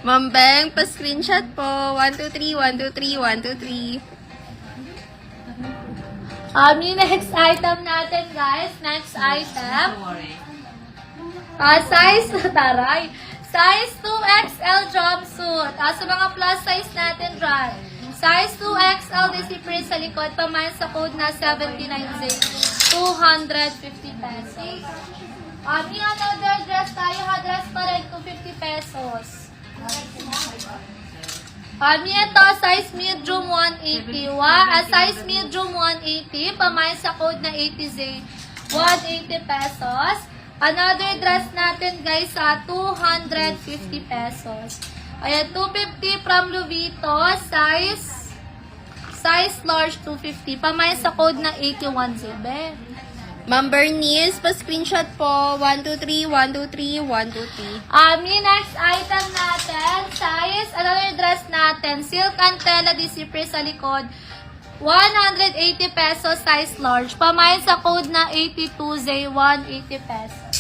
Ma'am Beng, pa-screenshot po. 1, 2, 3, 1, 2, 3, 1, 2, 3. Yung next item natin, guys. Next item. Size 2XL jumpsuit. Sa mga plus size natin dyan. Size 2XL, disipre sa likod. Pamayan sa code na 79Z. 250 pesos. Yung another dress tayo, dress pa rin, 250 pesos. Ito, size medium 180. Size medium 180. Pamayan sa code na 80Z. 180 pesos. Another dress natin, guys, 250 pesos. Ayan, 250 from Louis Vuitton. Size large 250. Pamayan sa code na 81Z. Ma'am Bernice, pa-screenshot po. 1, 2, 3, 1, 2, 3, 1, 2, 3. Yung next item natin, another dress natin, silk and tela, disipre sa likod, 180 pesos, size large. Pamayan sa code na 82Z, 180 pesos.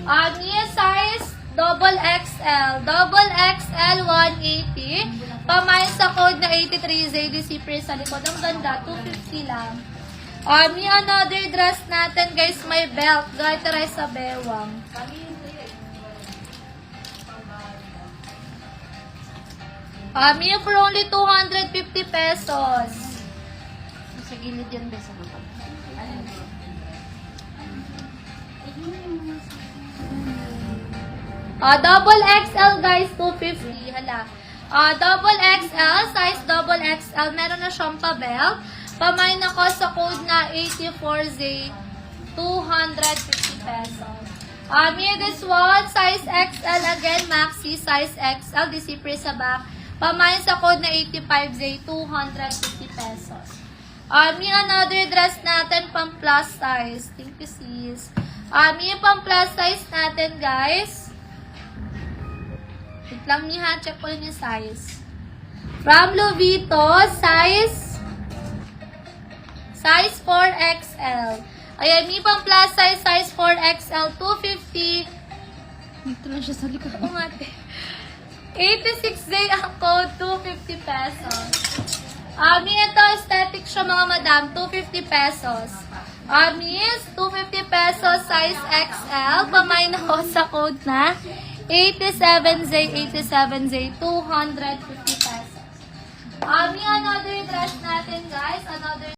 Yung size, double XL, 180. Pamayan sa code na 83Z, disipre sa likod. Ang ganda, 250 lang. Yung another dress natin, guys, may belt. Gaya sa bewang. Yung for only 250 pesos. Sa gilid yan, besa na pa. Double XL, guys, 250. Hala. Double XL, size double XL. Meron na siyang pa-belt. Pamain ako sa code na 84Z, 250 pesos. This one, size XL again, maxi, size XL, disipre sa back. Pamain sa code na 85Z, 250 pesos. Yung another dress natin, pang plus size. Thank you, sis. Yung pang plus size natin, guys. Wait lang niya, check ko yung size. From Louis Vuitton, size 4XL. Ayan, may pang plus size, size 4XL, 250. Dito lang siya sa likod. 86 day ang code, 250 pesos. Ito, aesthetic siya mga madam, 250 pesos. Miss, 250 pesos, size XL. Pamain ako sa code na 87Z, 250 pesos. Another dress natin, guys, another